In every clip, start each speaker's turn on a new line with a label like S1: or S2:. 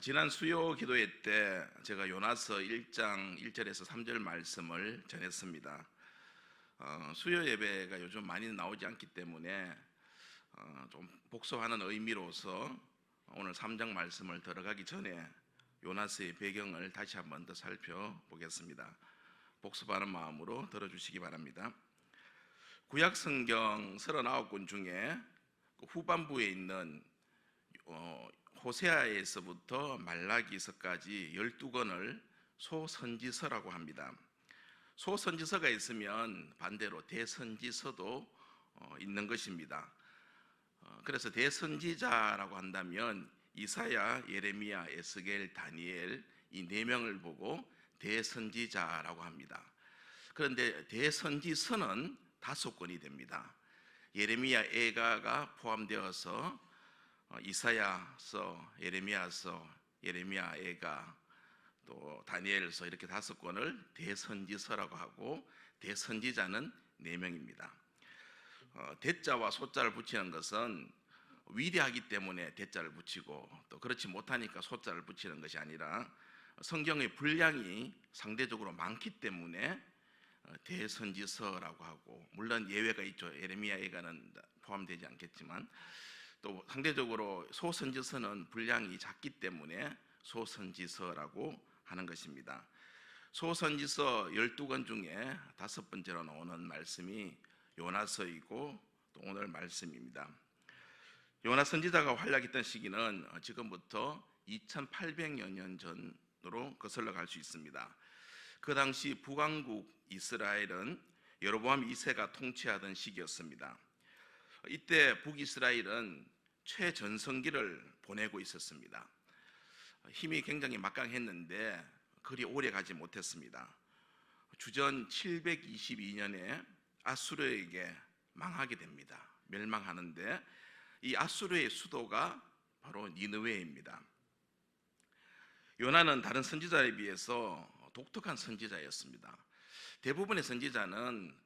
S1: 지난 수요 기도회 때 제가 요나서 1장 1절에서 3절 말씀을 전했습니다. 수요 예배가 요즘 많이 나오지 않기 때문에 좀 복습하는 의미로서 오늘 3장 말씀을 들어가기 전에 요나서의 배경을 다시 한번 더 살펴보겠습니다. 복습하는 마음으로 들어주시기 바랍니다. 구약 성경 39권 중에 후반부에 있는 호세아에서부터 말라기서까지 12권을 소선지서라고 합니다. 소선지서가 있으면 반대로 대선지서도 있는 것입니다. 그래서 대선지자라고 한다면 이사야, 예레미야, 에스겔, 다니엘 이 네 명을 보고 대선지자라고 합니다. 그런데 대선지서는 5권이 됩니다. 예레미야, 에가가 포함되어서 이사야서, 예레미야서, 예레미야, 에가, 또 다니엘서 이렇게 5권을 대선지서라고 하고 대선지자는 4명입니다. 대자와 소자를 붙이는 것은 위대하기 때문에 대자를 붙이고 또 그렇지 못하니까 소자를 붙이는 것이 아니라 성경의 분량이 상대적으로 많기 때문에 대선지서라고 하고, 물론 예외가 있죠. 예레미야, 에가는 포함되지 않겠지만 또 상대적으로 소선지서는 분량이 작기 때문에 소선지서라고 하는 것입니다. 소선지서 12권 중에 5번째로 나오는 말씀이 요나서이고 또 오늘 말씀입니다. 요나 선지자가 활약했던 시기는 지금부터 2800여 년 전으로 거슬러 갈 수 있습니다. 그 당시 북왕국 이스라엘은 여로보암 2세가 통치하던 시기였습니다. 이때 북이스라엘은 최전성기를 보내고 있었습니다. 힘이 굉장히 막강했는데 그리 오래 가지 못했습니다. 주전 722년에 아수르에게 망하게 됩니다. 멸망하는데 이 아수르의 수도가 바로 니느웨입니다. 요나는 다른 선지자에 비해서 독특한 선지자였습니다. 대부분의 선지자는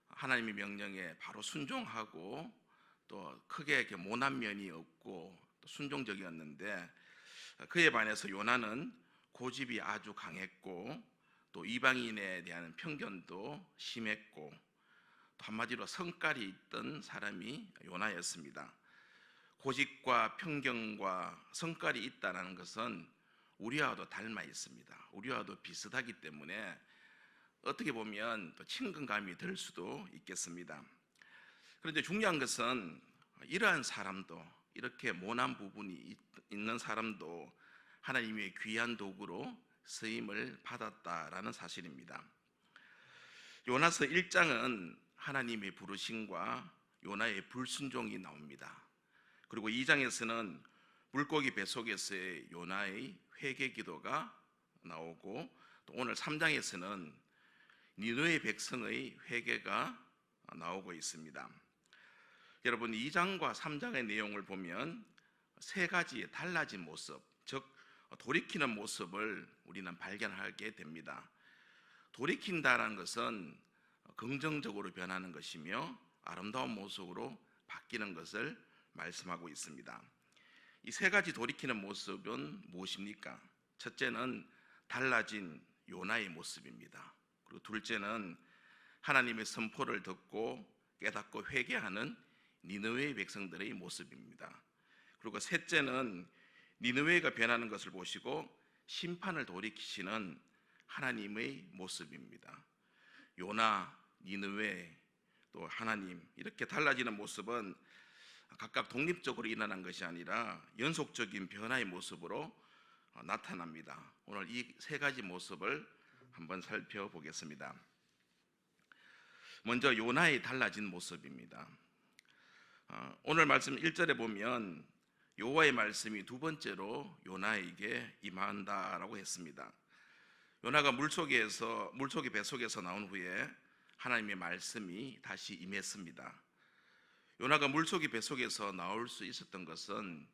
S1: 하나님의 명령에 바로 순종하고 또 크게 이렇게 모난 면이 없고 또 순종적이었는데, 그에 반해서 요나는 고집이 아주 강했고 또 이방인에 대한 편견도 심했고 또 한마디로 성깔이 있던 사람이 요나였습니다. 고집과 편견과 성깔이 있다는 것은 우리와도 닮아 있습니다. 우리와도 비슷하기 때문에 어떻게 보면 또 친근감이 들 수도 있겠습니다. 그런데 중요한 것은 이러한 사람도, 이렇게 모난 부분이 있는 사람도 하나님의 귀한 도구로 쓰임을 받았다라는 사실입니다. 요나서 1장은 하나님의 부르심과 요나의 불순종이 나옵니다. 그리고 2장에서는 물고기 뱃속에서의 요나의 회개 기도가 나오고, 또 오늘 3장에서는 니느웨 백성의 회개가 나오고 있습니다. 여러분, 2장과 3장의 내용을 보면 3가지의 달라진 모습, 즉 돌이키는 모습을 우리는 발견하게 됩니다. 돌이킨다는 것은 긍정적으로 변하는 것이며 아름다운 모습으로 바뀌는 것을 말씀하고 있습니다. 이 3가지 돌이키는 모습은 무엇입니까? 첫째는 달라진 요나의 모습입니다. 그리고 둘째는 하나님의 선포를 듣고 깨닫고 회개하는 니느웨의 백성들의 모습입니다. 그리고 셋째는 니느웨가 변하는 것을 보시고 심판을 돌이키시는 하나님의 모습입니다. 요나, 니느웨, 또 하나님, 이렇게 달라지는 모습은 각각 독립적으로 일어난 것이 아니라 연속적인 변화의 모습으로 나타납니다. 오늘 이 3가지 모습을 한번 살펴보겠습니다. 먼저 요나의 달라진 모습입니다. 오늘 말씀 1절에 보면 여호와의 말씀이 2번째로 요나에게 임한다라고 했습니다. 요나가 물속의 뱃속에서 나온 후에 하나님의 말씀이 다시 임했습니다. 요나가 물속의 뱃속에서 나올 수 있었던 것은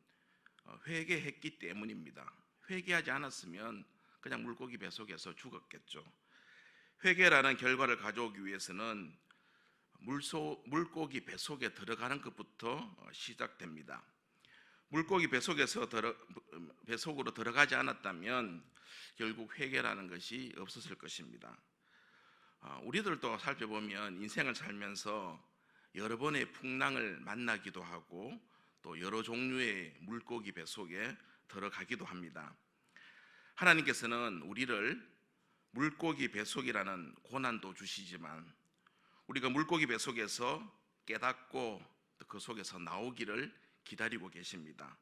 S1: 회개했기 때문입니다. 회개하지 않았으면 그냥 물고기 뱃속에서 죽었겠죠. 회개라는 결과를 가져오기 위해서는 물고기 뱃속에 들어가는 것부터 시작됩니다. 물고기 뱃속에 배속으로 들어가지 않았다면 결국 회개라는 것이 없었을 것입니다. 우리들도 살펴보면 인생을 살면서 여러 번의 풍랑을 만나기도 하고 또 여러 종류의 물고기 뱃속에 들어가기도 합니다. 하나님께서는 우리를 물고기 뱃속이라는 고난도 주시지만 우리가 물고기 뱃속에서 깨닫고 그 속에서 나오기를 기다리고 계십니다.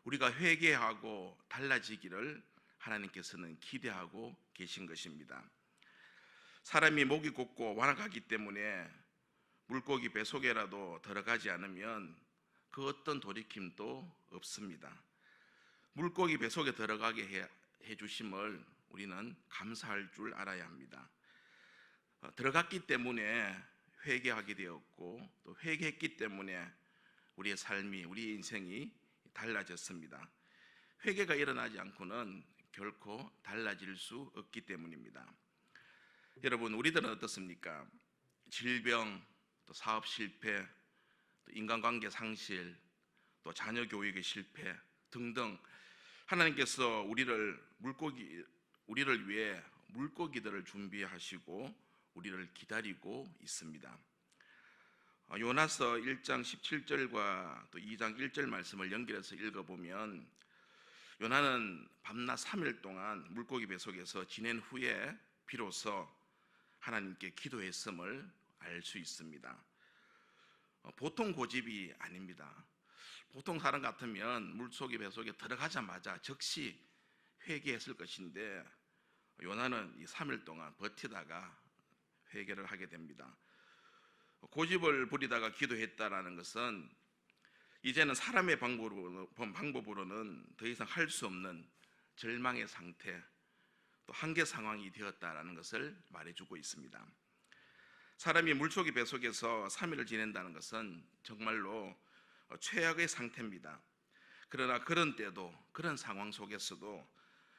S1: 우리가 회개하고 달라지기를 하나님께서는 기대하고 계신 것입니다. 사람이 목이 곧고 완악하기 때문에 물고기 뱃속에라도 들어가지 않으면 그 어떤 돌이킴도 없습니다. 물고기 뱃속에 들어가게 해주심을 우리는 감사할 줄 알아야 합니다. 들어갔기 때문에 회개하게 되었고 또 회개했기 때문에 우리의 삶이, 우리의 인생이 달라졌습니다. 회개가 일어나지 않고는 결코 달라질 수 없기 때문입니다. 여러분, 우리들은 어떻습니까? 질병, 또 사업 실패, 또 인간관계 상실, 또 자녀 교육의 실패 등등 하나님께서 우리를 위해 물고기들을 준비하시고 우리를 기다리고 있습니다. 요나서 1장 17절과 또 2장 1절 말씀을 연결해서 읽어보면 요나는 밤낮 3일 동안 물고기 뱃속에서 지낸 후에 비로소 하나님께 기도했음을 알 수 있습니다. 보통 고집이 아닙니다. 보통 사람 같으면 물속의 뱃속에 들어가자마자 즉시 회개했을 것인데 요나는 이 3일 동안 버티다가 회개를 하게 됩니다. 고집을 부리다가 기도했다라는 것은 이제는 사람의 방법으로는 더 이상 할 수 없는 절망의 상태, 또 한계 상황이 되었다라는 것을 말해주고 있습니다. 사람이 물속의 뱃속에서 3일을 지낸다는 것은 정말로 최악의 상태입니다. 그러나 그런 때도, 그런 상황 속에서도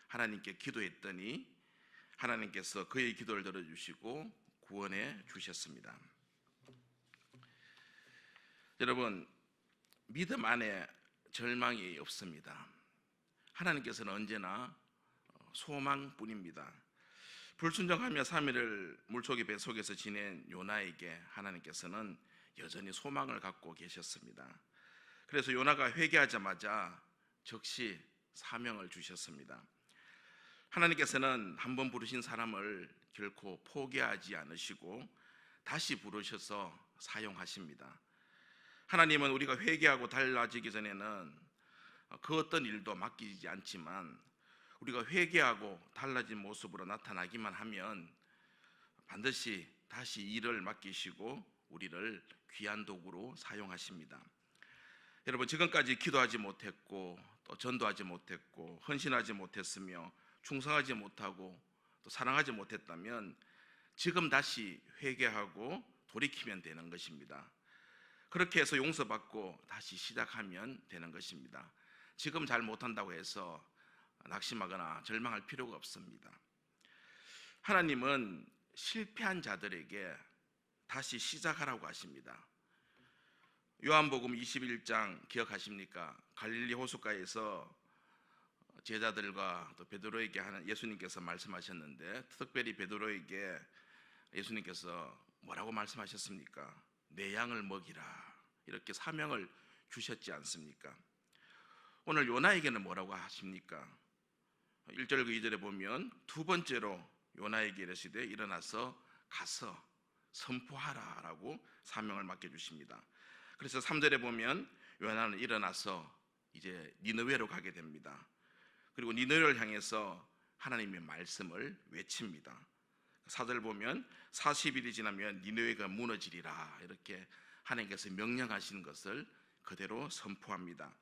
S1: 하나님께 기도했더니 하나님께서 그의 기도를 들어주시고 구원해 주셨습니다. 여러분, 믿음 안에 절망이 없습니다. 하나님께서는 언제나 소망뿐입니다. 불순종하며 3일을 물속의 뱃속에서 지낸 요나에게 하나님께서는 여전히 소망을 갖고 계셨습니다. 그래서 요나가 회개하자마자 즉시 사명을 주셨습니다. 하나님께서는 한번 부르신 사람을 결코 포기하지 않으시고 다시 부르셔서 사용하십니다. 하나님은 우리가 회개하고 달라지기 전에는 그 어떤 일도 맡기지 않지만 우리가 회개하고 달라진 모습으로 나타나기만 하면 반드시 다시 일을 맡기시고 우리를 귀한 도구로 사용하십니다. 여러분, 지금까지 기도하지 못했고 또 전도하지 못했고 헌신하지 못했으며 충성하지 못하고 또 사랑하지 못했다면 지금 다시 회개하고 돌이키면 되는 것입니다. 그렇게 해서 용서받고 다시 시작하면 되는 것입니다. 지금 잘 못한다고 해서 낙심하거나 절망할 필요가 없습니다. 하나님은 실패한 자들에게 다시 시작하라고 하십니다. 요한복음 21장 기억하십니까? 갈릴리 호숫가에서 제자들과 또 베드로에게 하는 예수님께서 말씀하셨는데 특별히 베드로에게 예수님께서 뭐라고 말씀하셨습니까? 내 양을 먹이라, 이렇게 사명을 주셨지 않습니까? 오늘 요나에게는 뭐라고 하십니까? 1절과 2절에 보면 두 번째로 요나에게 이르시되 일어나서 가서 선포하라 라고 사명을 맡겨주십니다. 그래서 3절에 보면 요나는 일어나서 이제 니느웨로 가게 됩니다. 그리고 니느웨를 향해서 하나님의 말씀을 외칩니다. 4절 보면 40일이 지나면 니느웨가 무너지리라, 이렇게 하나님께서 명령하시는 것을 그대로 선포합니다.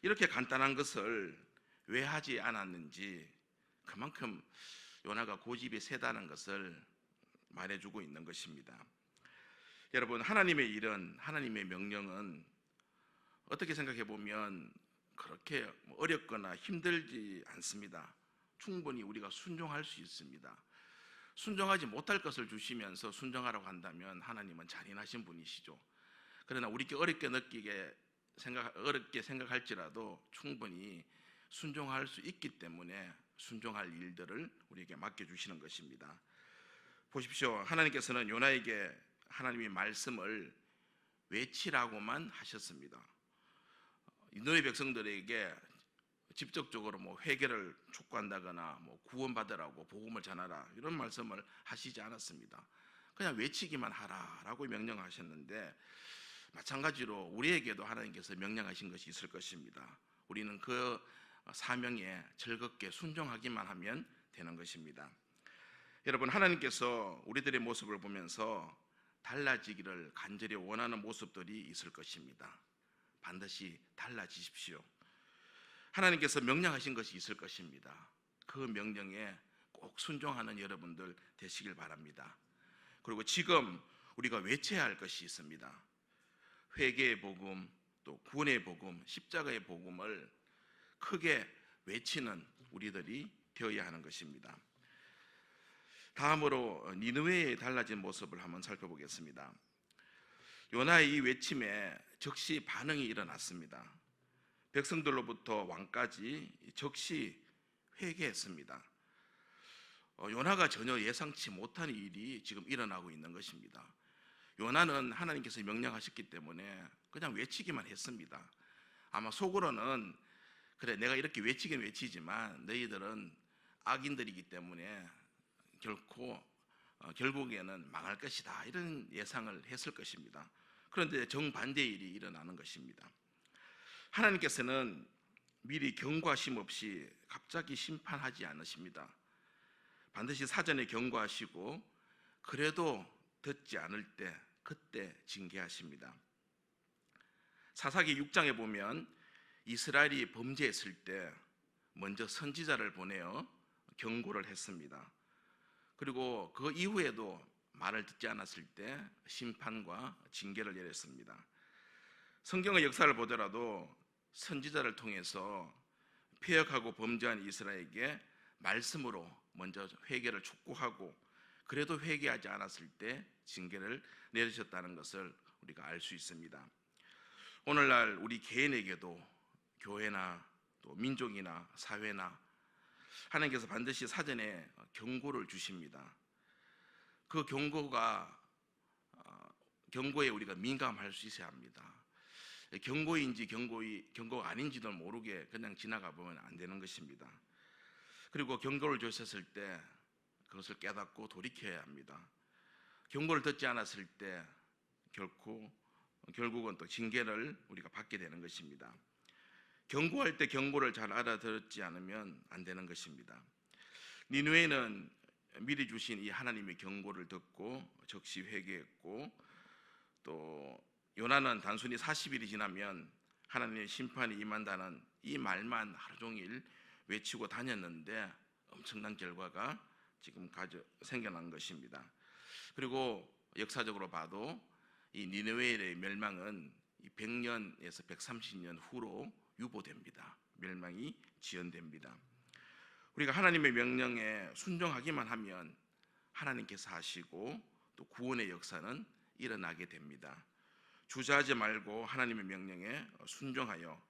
S1: 이렇게 간단한 것을 왜 하지 않았는지 그만큼 요나가 고집이 세다는 것을 말해주고 있는 것입니다. 여러분, 하나님의 일은, 하나님의 명령은 어떻게 생각해 보면 그렇게 어렵거나 힘들지 않습니다. 충분히 우리가 순종할 수 있습니다. 순종하지 못할 것을 주시면서 순종하라고 한다면 하나님은 잔인하신 분이시죠. 그러나 우리께 어렵게 생각할지라도 충분히 순종할 수 있기 때문에 순종할 일들을 우리에게 맡겨주시는 것입니다. 보십시오. 하나님께서는 요나에게 하나님의 말씀을 외치라고만 하셨습니다. 너희 백성들에게 직접적으로 회개를 촉구한다거나 구원받으라고 복음을 전하라 이런 말씀을 하시지 않았습니다. 그냥 외치기만 하라라고 명령하셨는데, 마찬가지로 우리에게도 하나님께서 명령하신 것이 있을 것입니다. 우리는 그 사명에 즐겁게 순종하기만 하면 되는 것입니다. 여러분, 하나님께서 우리들의 모습을 보면서 달라지기를 간절히 원하는 모습들이 있을 것입니다. 반드시 달라지십시오. 하나님께서 명령하신 것이 있을 것입니다. 그 명령에 꼭 순종하는 여러분들 되시길 바랍니다. 그리고 지금 우리가 외쳐야 할 것이 있습니다. 회개의 복음, 또 구원의 복음, 십자가의 복음을 크게 외치는 우리들이 되어야 하는 것입니다. 다음으로 니느웨의 달라진 모습을 한번 살펴보겠습니다. 요나의 이 외침에 즉시 반응이 일어났습니다. 백성들로부터 왕까지 즉시 회개했습니다. 요나가 전혀 예상치 못한 일이 지금 일어나고 있는 것입니다. 요나는 하나님께서 명령하셨기 때문에 그냥 외치기만 했습니다. 아마 속으로는 그래, 내가 이렇게 외치긴 외치지만 너희들은 악인들이기 때문에 결국에는 망할 것이다, 이런 예상을 했을 것입니다. 그런데 정반대의 일이 일어나는 것입니다. 하나님께서는 미리 경고하심 없이 갑자기 심판하지 않으십니다. 반드시 사전에 경고하시고 그래도 듣지 않을 때 그때 징계하십니다. 사사기 6장에 보면 이스라엘이 범죄했을 때 먼저 선지자를 보내어 경고를 했습니다. 그리고 그 이후에도 말을 듣지 않았을 때 심판과 징계를 내렸습니다. 성경의 역사를 보더라도 선지자를 통해서 패역하고 범죄한 이스라엘에게 말씀으로 먼저 회개를 촉구하고 그래도 회개하지 않았을 때 징계를 내리셨다는 것을 우리가 알 수 있습니다. 오늘날 우리 개인에게도 교회나 또 민족이나 사회나 하나님께서 반드시 사전에 경고를 주십니다. 그 경고에 우리가 민감할 수 있어야 합니다. 경고인지 경고가 아닌지도 모르게 그냥 지나가 보면 안 되는 것입니다. 그리고 경고를 주셨을 때 그것을 깨닫고 돌이켜야 합니다. 경고를 듣지 않았을 때 결국은 또 징계를 우리가 받게 되는 것입니다. 경고할 때 경고를 잘 알아듣지 않으면 안 되는 것입니다. 니느웨는 미리 주신 이 하나님의 경고를 듣고 즉시 회개했고, 또 요나는 단순히 40일이 지나면 하나님의 심판이 임한다는 이 말만 하루 종일 외치고 다녔는데 엄청난 결과가 지금 생겨난 것입니다. 그리고 역사적으로 봐도 이 니느웨의 멸망은 100년에서 130년 후로 유보됩니다. 멸망이 지연됩니다. 우리가 하나님의 명령에 순종하기만 하면 하나님께서 하시고 또 구원의 역사는 일어나게 됩니다. 주저하지 말고 하나님의 명령에 순종하여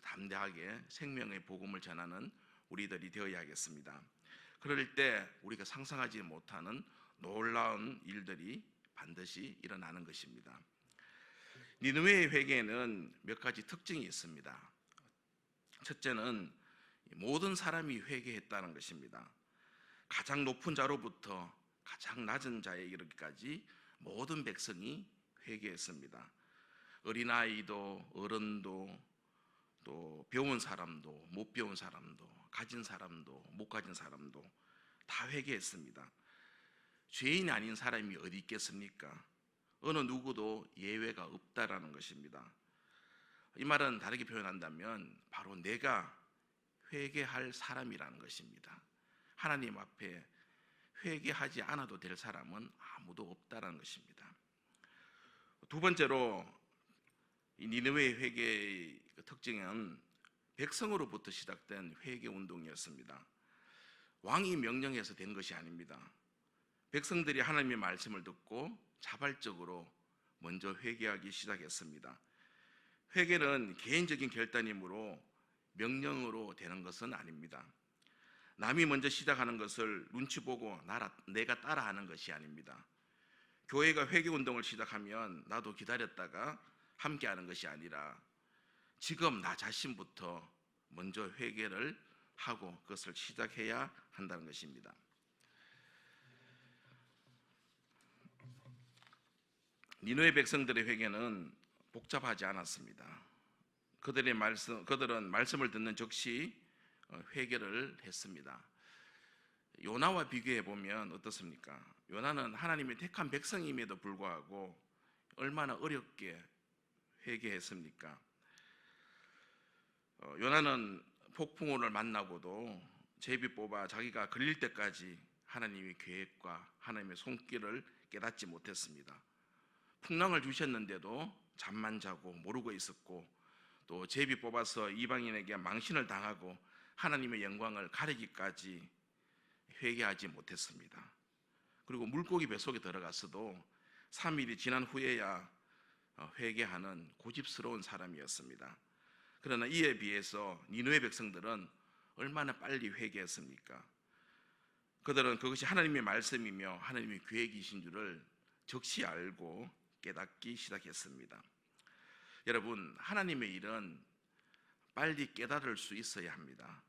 S1: 담대하게 생명의 복음을 전하는 우리들이 되어야 하겠습니다. 그럴 때 우리가 상상하지 못하는 놀라운 일들이 반드시 일어나는 것입니다. 니느웨의 회개에는 몇 가지 특징이 있습니다. 첫째는 모든 사람이 회개했다는 것입니다. 가장 높은 자로부터 가장 낮은 자에 이르기까지 모든 백성이 회개했습니다. 어린아이도 어른도 또 배운 사람도 못 배운 사람도 가진 사람도 못 가진 사람도 다 회개했습니다. 죄인이 아닌 사람이 어디 있겠습니까? 어느 누구도 예외가 없다라는 것입니다. 이 말은 다르게 표현한다면 바로 내가 회개할 사람이라는 것입니다. 하나님 앞에 회개하지 않아도 될 사람은 아무도 없다라는 것입니다. 두 번째로 이 니느웨의 회개의 특징은 백성으로부터 시작된 회개 운동이었습니다. 왕이 명령해서 된 것이 아닙니다. 백성들이 하나님의 말씀을 듣고 자발적으로 먼저 회개하기 시작했습니다. 회개는 개인적인 결단이므로 명령으로 되는 것은 아닙니다. 남이 먼저 시작하는 것을 눈치 보고 내가 따라하는 것이 아닙니다. 교회가 회개운동을 시작하면 나도 기다렸다가 함께하는 것이 아니라 지금 나 자신부터 먼저 회개를 하고 그것을 시작해야 한다는 것입니다. 니느웨 백성들의 회개는 복잡하지 않았습니다. 그들은 말씀을 듣는 즉시 회개를 했습니다. 요나와 비교해 보면 어떻습니까? 요나는 하나님의 택한 백성임에도 불구하고 얼마나 어렵게 회개했습니까? 요나는 폭풍우를 만나고도 제비 뽑아 자기가 걸릴 때까지 하나님의 계획과 하나님의 손길을 깨닫지 못했습니다. 풍랑을 주셨는데도 잠만 자고 모르고 있었고, 또 제비 뽑아서 이방인에게 망신을 당하고 하나님의 영광을 가리기까지 회개하지 못했습니다. 그리고 물고기 뱃속에 들어갔어도 3일이 지난 후에야 회개하는 고집스러운 사람이었습니다. 그러나 이에 비해서 니느웨 백성들은 얼마나 빨리 회개했습니까? 그들은 그것이 하나님의 말씀이며 하나님의 계획이신 줄을 즉시 알고 깨닫기 시작했습니다. 여러분, 하나님의 일은 빨리 깨달을 수 있어야 합니다.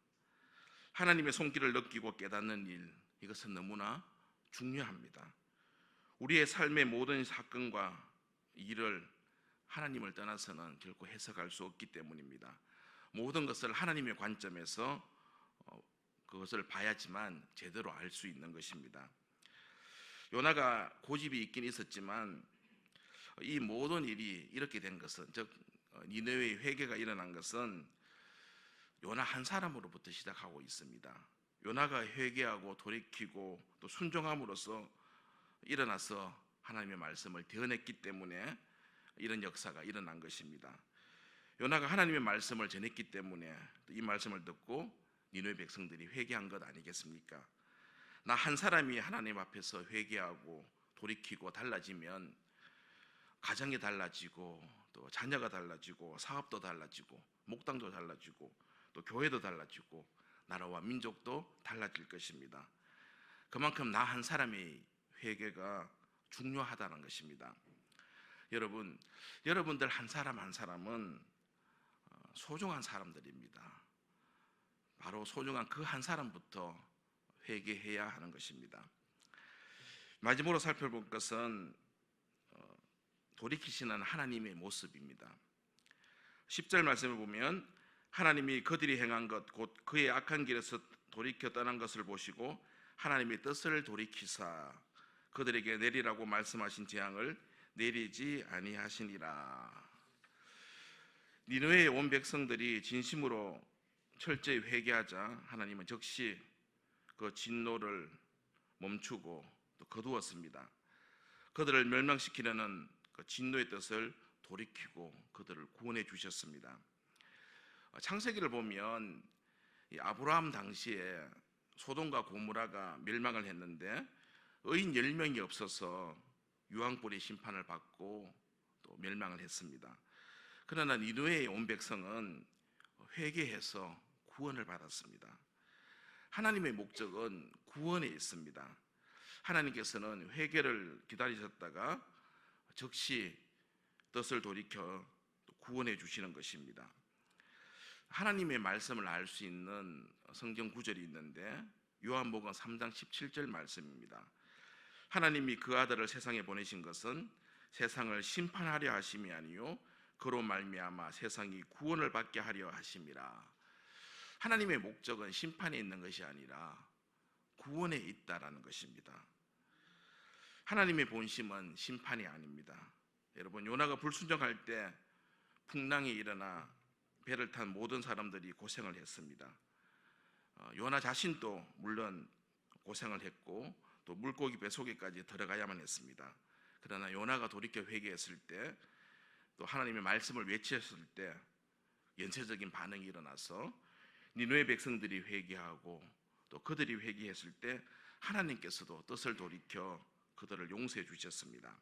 S1: 하나님의 손길을 느끼고 깨닫는 일, 이것은 너무나 중요합니다. 우리의 삶의 모든 사건과 일을 하나님을 떠나서는 결코 해석할 수 없기 때문입니다. 모든 것을 하나님의 관점에서 그것을 봐야지만 제대로 알 수 있는 것입니다. 요나가 고집이 있긴 있었지만 이 모든 일이 이렇게 된 것은, 즉 니느웨의 회개가 일어난 것은 요나 한 사람으로부터 시작하고 있습니다. 요나가 회개하고 돌이키고 또 순종함으로써 일어나서 하나님의 말씀을 대언했기 때문에 이런 역사가 일어난 것입니다. 요나가 하나님의 말씀을 전했기 때문에 이 말씀을 듣고 니느웨 백성들이 회개한 것 아니겠습니까? 나 한 사람이 하나님 앞에서 회개하고 돌이키고 달라지면 가정이 달라지고 또 자녀가 달라지고 사업도 달라지고 목당도 달라지고 또 교회도 달라지고 나라와 민족도 달라질 것입니다. 그만큼 나 한 사람의 회개가 중요하다는 것입니다. 여러분들 한 사람 한 사람은 소중한 사람들입니다. 바로 소중한 그 한 사람부터 회개해야 하는 것입니다. 마지막으로 살펴볼 것은 돌이키시는 하나님의 모습입니다. 10절 말씀을 보면 하나님이 그들이 행한 것 곧 그의 악한 길에서 돌이켜 떠난 것을 보시고 하나님의 뜻을 돌이키사 그들에게 내리라고 말씀하신 재앙을 내리지 아니하시니라. 니느웨의 온 백성들이 진심으로 철저히 회개하자 하나님은 즉시 그 진노를 멈추고 또 거두었습니다. 그들을 멸망시키려는 그 진노의 뜻을 돌이키고 그들을 구원해 주셨습니다. 창세기를 보면 아브라함 당시에 소돔과 고모라가 멸망을 했는데 의인 10명이 없어서 유황불의 심판을 받고 또 멸망을 했습니다. 그러나 니느웨의 온 백성은 회개해서 구원을 받았습니다. 하나님의 목적은 구원에 있습니다. 하나님께서는 회개를 기다리셨다가 즉시 뜻을 돌이켜 구원해 주시는 것입니다. 하나님의 말씀을 알 수 있는 성경 구절이 있는데 요한복음 3장 17절 말씀입니다. 하나님이 그 아들을 세상에 보내신 것은 세상을 심판하려 하심이 아니요 그로 말미암아 세상이 구원을 받게 하려 하심이라. 하나님의 목적은 심판에 있는 것이 아니라 구원에 있다라는 것입니다. 하나님의 본심은 심판이 아닙니다. 여러분, 요나가 불순종할 때 풍랑이 일어나 배를 탄 모든 사람들이 고생을 했습니다. 요나 자신도 물론 고생을 했고 또 물고기 배 속에까지 들어가야만 했습니다. 그러나 요나가 돌이켜 회개했을 때 또 하나님의 말씀을 외쳤을 때 연쇄적인 반응이 일어나서 니느웨 백성들이 회개하고 또 그들이 회개했을 때 하나님께서도 뜻을 돌이켜 그들을 용서해 주셨습니다.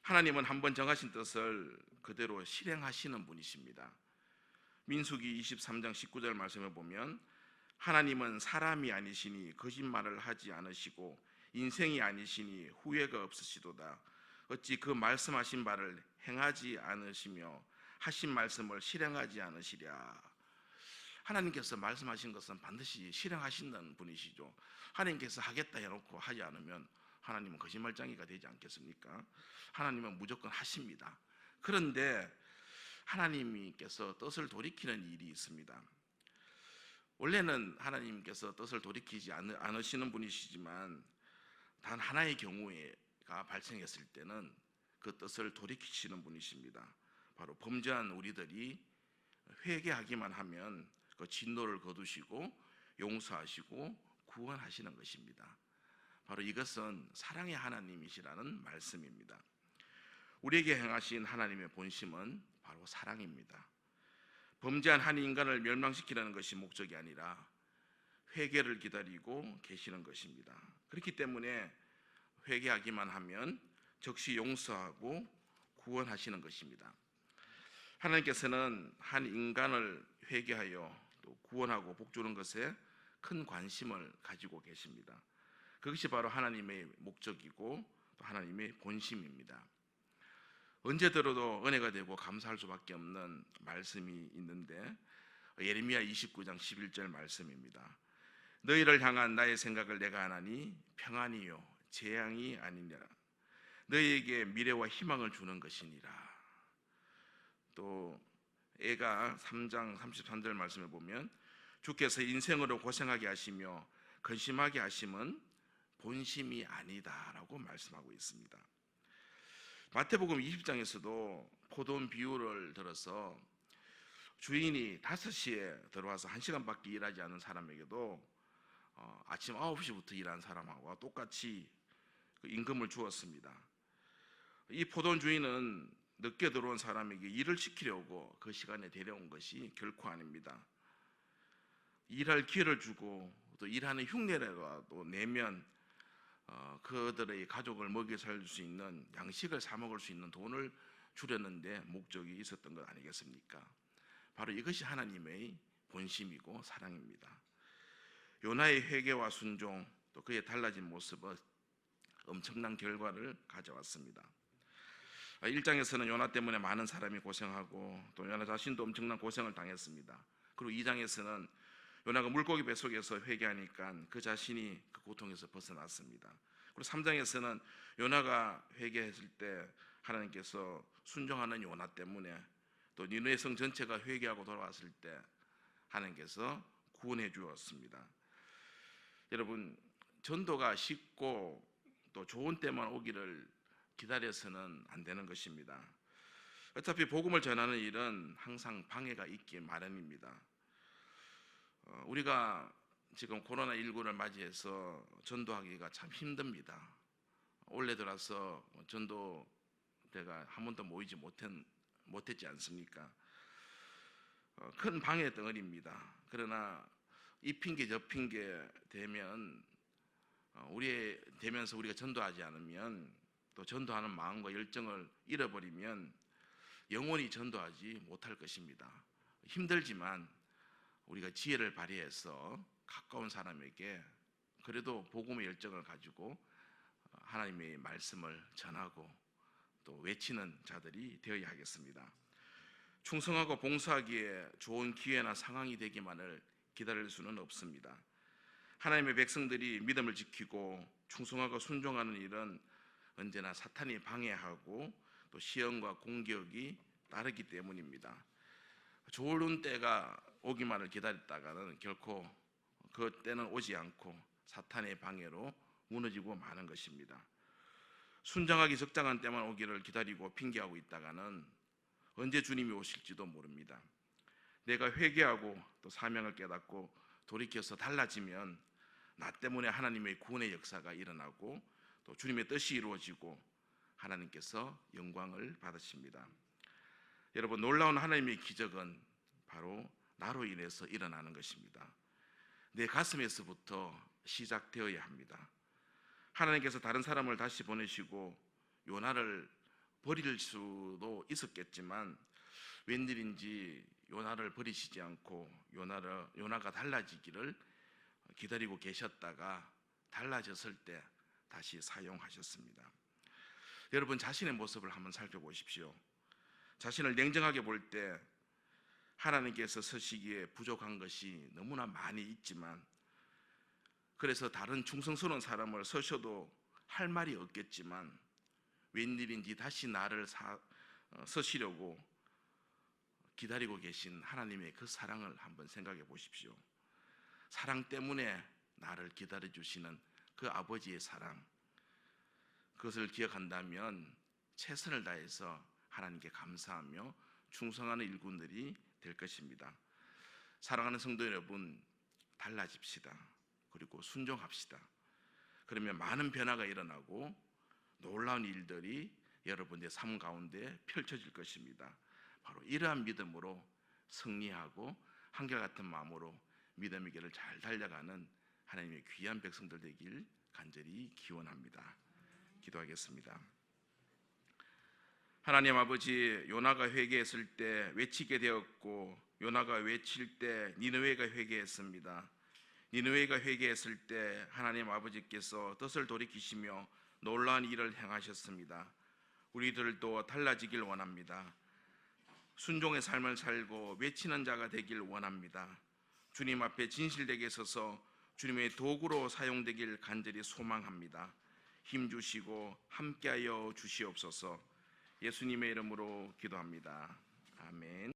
S1: 하나님은 한번 정하신 뜻을 그대로 실행하시는 분이십니다. 민수기 23장 19절 말씀을 보면 하나님은 사람이 아니시니 거짓말을 하지 않으시고 인생이 아니시니 후회가 없으시도다. 어찌 그 말씀하신 바를 행하지 않으시며 하신 말씀을 실행하지 않으시랴. 하나님께서 말씀하신 것은 반드시 실행하시는 분이시죠. 하나님께서 하겠다 해놓고 하지 않으면 하나님은 거짓말쟁이가 되지 않겠습니까? 하나님은 무조건 하십니다. 그런데 하나님께서 뜻을 돌이키는 일이 있습니다. 원래는 하나님께서 뜻을 돌이키지 않으시는 분이시지만 단 하나의 경우가 발생했을 때는 그 뜻을 돌이키시는 분이십니다. 바로 범죄한 우리들이 회개하기만 하면 그 진노를 거두시고 용서하시고 구원하시는 것입니다. 바로 이것은 사랑의 하나님이시라는 말씀입니다. 우리에게 행하신 하나님의 본심은 바로 사랑입니다. 범죄한 한 인간을 멸망시키려는 것이 목적이 아니라 회개를 기다리고 계시는 것입니다. 그렇기 때문에 회개하기만 하면 즉시 용서하고 구원하시는 것입니다. 하나님께서는 한 인간을 회개하여 또 구원하고 복주는 것에 큰 관심을 가지고 계십니다. 그것이 바로 하나님의 목적이고 또 하나님의 본심입니다. 언제 들어도 은혜가 되고 감사할 수밖에 없는 말씀이 있는데 예레미야 29장 11절 말씀입니다. 너희를 향한 나의 생각을 내가 아나니 평안이요 재앙이 아니냐 너희에게 미래와 희망을 주는 것이니라. 또 애가 3장 33절 말씀을 보면 주께서 인생으로 고생하게 하시며 근심하게 하심은 본심이 아니다라고 말씀하고 있습니다. 마태복음 20장에서도 포도원 비유를 들어서 주인이 5시에 들어와서 1시간밖에 일하지 않은 사람에게도 아침 9시부터 일한 사람하고 똑같이 임금을 주었습니다. 이 포도원 주인은 늦게 들어온 사람에게 일을 시키려고 그 시간에 데려온 것이 결코 아닙니다. 일할 기회를 주고 또 일하는 흉내라도 내면 그들의 가족을 먹여 살 수 있는 양식을 사 먹을 수 있는 돈을 주려는데 목적이 있었던 것 아니겠습니까? 바로 이것이 하나님의 본심이고 사랑입니다. 요나의 회개와 순종 또 그의 달라진 모습은 엄청난 결과를 가져왔습니다. 1장에서는 요나 때문에 많은 사람이 고생하고 또 요나 자신도 엄청난 고생을 당했습니다. 그리고 2장에서는 요나가 물고기 뱃속에서 회개하니까 그 자신이 그 고통에서 벗어났습니다. 그리고 3장에서는 요나가 회개했을 때 하나님께서 순종하는 요나 때문에 또 니느웨 성 전체가 회개하고 돌아왔을 때 하나님께서 구원해 주었습니다. 여러분, 전도가 쉽고 또 좋은 때만 오기를 기다려서는 안 되는 것입니다. 어차피 복음을 전하는 일은 항상 방해가 있기 마련입니다. 우리가 지금 코로나19를 맞이해서 전도하기가 참 힘듭니다. 올해 들어서 전도대가 한 번도 모이지 못했지 않습니까? 큰 방해 덩어리입니다. 그러나 이 핑계 저 핑계 되면 되면서 우리가 전도하지 않으면 또 전도하는 마음과 열정을 잃어버리면 영원히 전도하지 못할 것입니다. 힘들지만 우리가 지혜를 발휘해서 가까운 사람에게 그래도 복음의 열정을 가지고 하나님의 말씀을 전하고 또 외치는 자들이 되어야 하겠습니다. 충성하고 봉사하기에 좋은 기회나 상황이 되기만을 기다릴 수는 없습니다. 하나님의 백성들이 믿음을 지키고 충성하고 순종하는 일은 언제나 사탄이 방해하고 또 시험과 공격이 따르기 때문입니다. 좋은 때가 오기만을 기다렸다가는 결코 그 때는 오지 않고 사탄의 방해로 무너지고 마는 것입니다. 순종하기 적당한 때만 오기를 기다리고 핑계하고 있다가는 언제 주님이 오실지도 모릅니다. 내가 회개하고 또 사명을 깨닫고 돌이켜서 달라지면 나 때문에 하나님의 구원의 역사가 일어나고 또 주님의 뜻이 이루어지고 하나님께서 영광을 받으십니다. 여러분, 놀라운 하나님의 기적은 바로 나로 인해서 일어나는 것입니다. 내 가슴에서부터 시작되어야 합니다. 하나님께서 다른 사람을 다시 보내시고 요나를 버릴 수도 있었겠지만 웬일인지 요나를 버리시지 않고 요나가 달라지기를 기다리고 계셨다가 달라졌을 때 다시 사용하셨습니다. 여러분 자신의 모습을 한번 살펴보십시오. 자신을 냉정하게 볼 때 하나님께서 쓰시기에 부족한 것이 너무나 많이 있지만, 그래서 다른 충성스러운 사람을 쓰셔도 할 말이 없겠지만 웬일인지 다시 나를 쓰시려고 기다리고 계신 하나님의 그 사랑을 한번 생각해 보십시오. 사랑 때문에 나를 기다려 주시는 그 아버지의 사랑, 그것을 기억한다면 최선을 다해서 하나님께 감사하며 충성하는 일꾼들이 될 것입니다. 사랑하는 성도 여러분, 달라집시다. 그리고 순종합시다. 그러면 많은 변화가 일어나고 놀라운 일들이 여러분의 삶 가운데 펼쳐질 것입니다. 바로 이러한 믿음으로 승리하고 한결같은 마음으로 믿음의 길을 잘 달려가는 하나님의 귀한 백성들 되길 간절히 기원합니다. 기도하겠습니다. 하나님 아버지, 요나가 회개했을 때 외치게 되었고, 요나가 외칠 때 니느웨가 회개했습니다. 니느웨가 회개했을 때 하나님 아버지께서 뜻을 돌이키시며 놀라운 일을 행하셨습니다. 우리들도 달라지길 원합니다. 순종의 삶을 살고 외치는 자가 되길 원합니다. 주님 앞에 진실되게 서서 주님의 도구로 사용되길 간절히 소망합니다. 힘주시고 함께하여 주시옵소서. 예수님의 이름으로 기도합니다. 아멘.